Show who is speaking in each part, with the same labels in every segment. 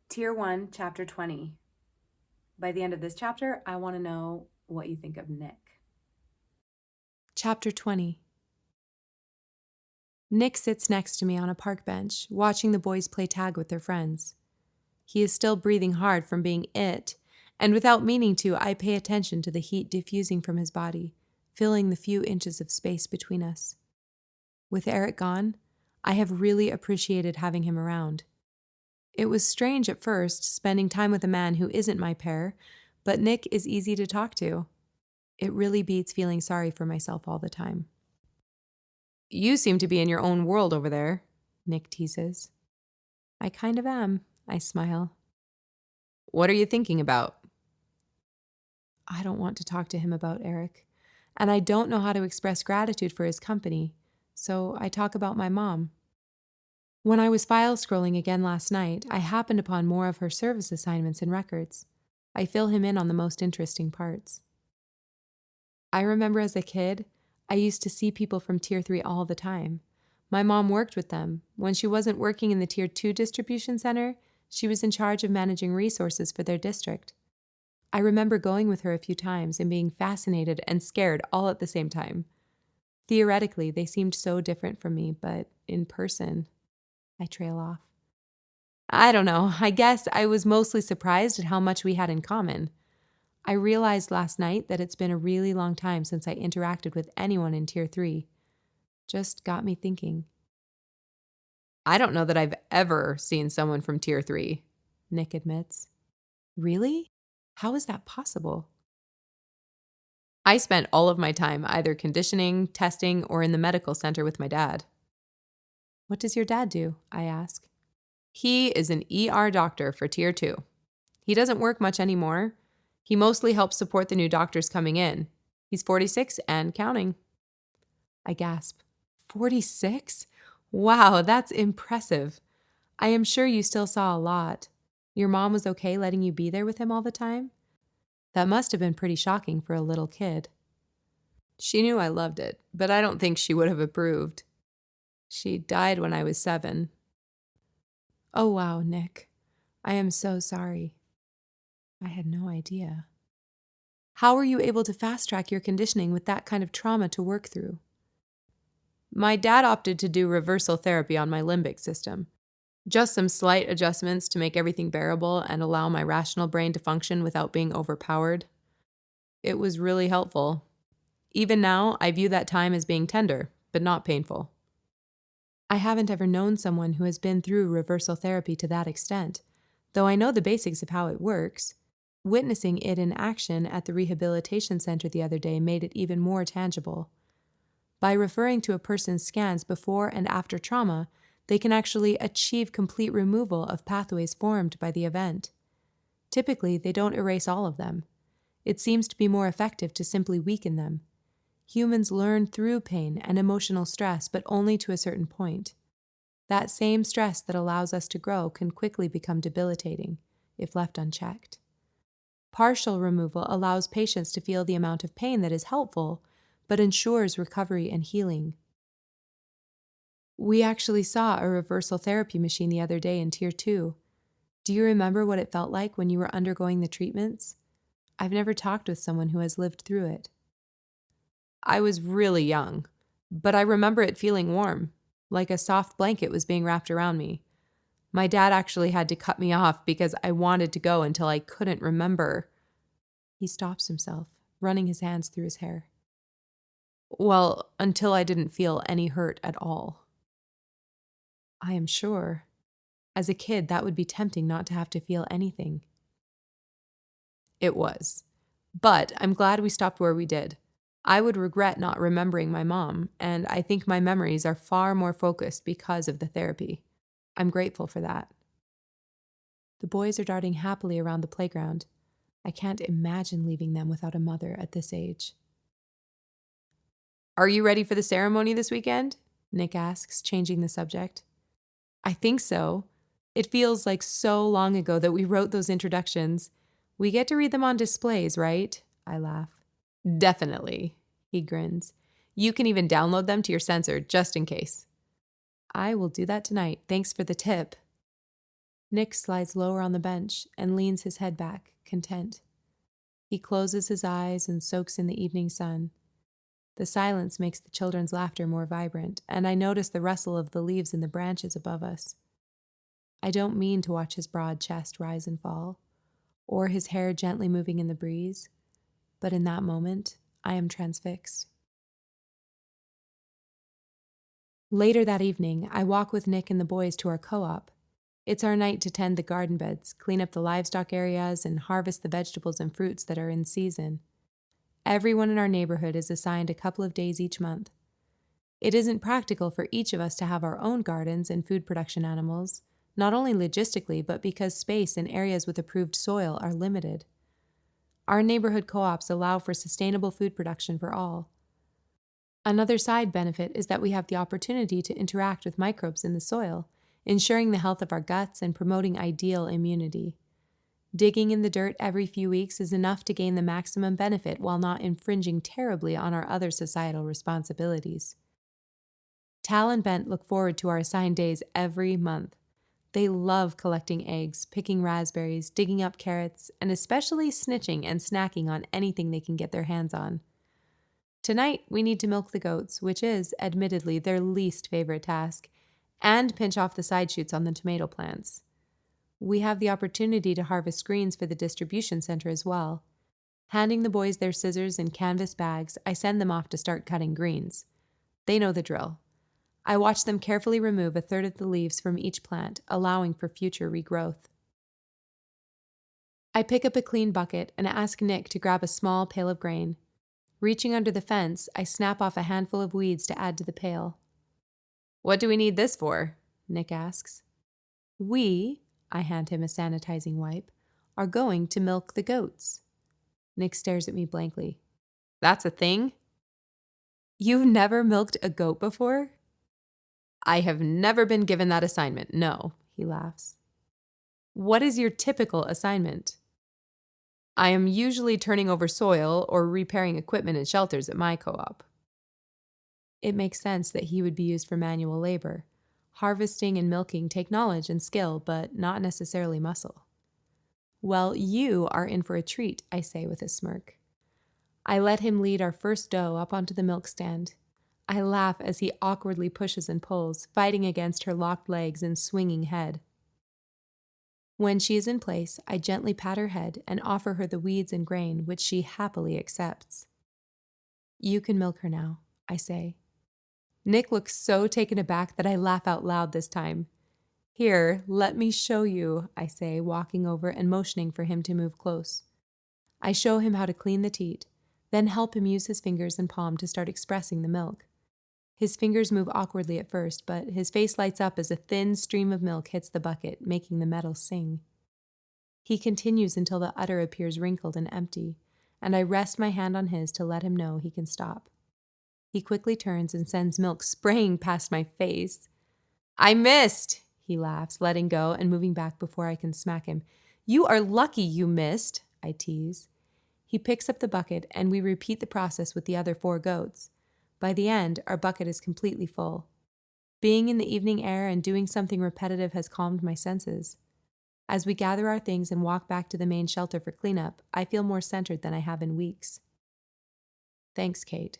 Speaker 1: Tier 1, Chapter 20. By the end of this chapter, I want to know what you think of Nick.
Speaker 2: Chapter 20. Nick sits next to me on a park bench, watching the boys play tag with their friends. He is still breathing hard from being it, and without meaning to, I pay attention to the heat diffusing from his body, filling the few inches of space between us. With Eric gone, I have really appreciated having him around. It was strange at first, spending time with a man who isn't my pair, but Nick is easy to talk to. It really beats feeling sorry for myself all the time. You seem to be in your own world over there, Nick teases. I kind of am, I smile. What are you thinking about? I don't want to talk to him about Eric, and I don't know how to express gratitude for his company, so I talk about my mom. When I was file scrolling again last night, I happened upon more of her service assignments and records. I fill him in on the most interesting parts. I remember as a kid, I used to see people from Tier 3 all the time. My mom worked with them. When she wasn't working in the Tier 2 distribution center, she was in charge of managing resources for their district. I remember going with her a few times and being fascinated and scared all at the same time. Theoretically, they seemed so different from me, but in person, I trail off. I don't know. I guess I was mostly surprised at how much we had in common. I realized last night that it's been a really long time since I interacted with anyone in Tier 3. Just got me thinking. I don't know that I've ever seen someone from Tier 3, Nick admits. Really? How is that possible? I spent all of my time either conditioning, testing, or in the medical center with my dad. What does your dad do? I ask. He is an ER doctor for Tier 2. He doesn't work much anymore. He mostly helps support the new doctors coming in. He's 46 and counting. I gasp. 46? Wow, that's impressive. I am sure you still saw a lot. Your mom was okay letting you be there with him all the time? That must have been pretty shocking for a little kid. She knew I loved it, but I don't think she would have approved. She died when I was 7. Oh, wow, Nick. I am so sorry. I had no idea. How were you able to fast track your conditioning with that kind of trauma to work through? My dad opted to do reversal therapy on my limbic system. Just some slight adjustments to make everything bearable and allow my rational brain to function without being overpowered. It was really helpful. Even now, I view that time as being tender, but not painful. I haven't ever known someone who has been through reversal therapy to that extent, though I know the basics of how it works. Witnessing it in action at the rehabilitation center the other day made it even more tangible. By referring to a person's scans before and after trauma, they can actually achieve complete removal of pathways formed by the event. Typically, they don't erase all of them. It seems to be more effective to simply weaken them. Humans learn through pain and emotional stress, but only to a certain point. That same stress that allows us to grow can quickly become debilitating if left unchecked. Partial removal allows patients to feel the amount of pain that is helpful, but ensures recovery and healing. We actually saw a reversal therapy machine the other day in Tier 2. Do you remember what it felt like when you were undergoing the treatments? I've never talked with someone who has lived through it. I was really young, but I remember it feeling warm, like a soft blanket was being wrapped around me. My dad actually had to cut me off because I wanted to go until I couldn't remember. He stops himself, running his hands through his hair. Well, until I didn't feel any hurt at all. I am sure. As a kid, that would be tempting not to have to feel anything. It was. But I'm glad we stopped where we did. I would regret not remembering my mom, and I think my memories are far more focused because of the therapy. I'm grateful for that. The boys are darting happily around the playground. I can't imagine leaving them without a mother at this age. Are you ready for the ceremony this weekend? Nick asks, changing the subject. I think so. It feels like so long ago that we wrote those introductions. We get to read them on displays, right? I laugh. Definitely, he grins. You can even download them to your sensor just in case. I will do that tonight. Thanks for the tip. Nick slides lower on the bench and leans his head back, content. He closes his eyes and soaks in the evening sun. The silence makes the children's laughter more vibrant, and I notice the rustle of the leaves in the branches above us. I don't mean to watch his broad chest rise and fall, or his hair gently moving in the breeze, but in that moment, I am transfixed. Later that evening, I walk with Nick and the boys to our co-op. It's our night to tend the garden beds, clean up the livestock areas, and harvest the vegetables and fruits that are in season. Everyone in our neighborhood is assigned a couple of days each month. It isn't practical for each of us to have our own gardens and food production animals, not only logistically, but because space and areas with approved soil are limited. Our neighborhood co-ops allow for sustainable food production for all. Another side benefit is that we have the opportunity to interact with microbes in the soil, ensuring the health of our guts and promoting ideal immunity. Digging in the dirt every few weeks is enough to gain the maximum benefit while not infringing terribly on our other societal responsibilities. Tal and Bent look forward to our assigned days every month. They love collecting eggs, picking raspberries, digging up carrots, and especially snitching and snacking on anything they can get their hands on. Tonight, we need to milk the goats, which is, admittedly, their least favorite task, and pinch off the side shoots on the tomato plants. We have the opportunity to harvest greens for the distribution center as well. Handing the boys their scissors and canvas bags, I send them off to start cutting greens. They know the drill. I watch them carefully remove a third of the leaves from each plant, allowing for future regrowth. I pick up a clean bucket and ask Nick to grab a small pail of grain. Reaching under the fence, I snap off a handful of weeds to add to the pail. "What do we need this for?" Nick asks. I hand him a sanitizing wipe, "are going to milk the goats." Nick stares at me blankly. "That's a thing?" "You've never milked a goat before?" "I have never been given that assignment, no," he laughs. "What is your typical assignment?" "I am usually turning over soil or repairing equipment and shelters at my co-op." It makes sense that he would be used for manual labor. Harvesting and milking take knowledge and skill, but not necessarily muscle. "Well, you are in for a treat," I say with a smirk. I let him lead our first doe up onto the milk stand. I laugh as he awkwardly pushes and pulls, fighting against her locked legs and swinging head. When she is in place, I gently pat her head and offer her the weeds and grain, which she happily accepts. "You can milk her now," I say. Nick looks so taken aback that I laugh out loud this time. "Here, let me show you," I say, walking over and motioning for him to move close. I show him how to clean the teat, then help him use his fingers and palm to start expressing the milk. His fingers move awkwardly at first, but his face lights up as a thin stream of milk hits the bucket, making the metal sing. He continues until the udder appears wrinkled and empty, and I rest my hand on his to let him know he can stop. He quickly turns and sends milk spraying past my face. "I missed!" he laughs, letting go and moving back before I can smack him. "You are lucky you missed," I tease. He picks up the bucket, and we repeat the process with the other 4 goats. By the end, our bucket is completely full. Being in the evening air and doing something repetitive has calmed my senses. As we gather our things and walk back to the main shelter for cleanup, I feel more centered than I have in weeks. "Thanks, Kate,"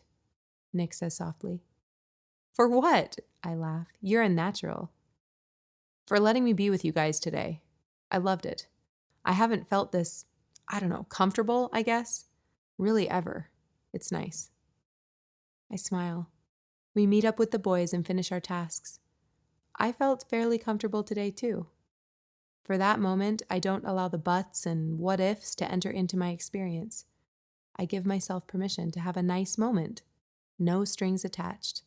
Speaker 2: Nick says softly. "For what?" I laugh. "You're a natural." "For letting me be with you guys today. I loved it. I haven't felt this, comfortable, I guess. Really ever. It's nice." I smile. We meet up with the boys and finish our tasks. I felt fairly comfortable today, too. For that moment, I don't allow the buts and what ifs to enter into my experience. I give myself permission to have a nice moment. No strings attached.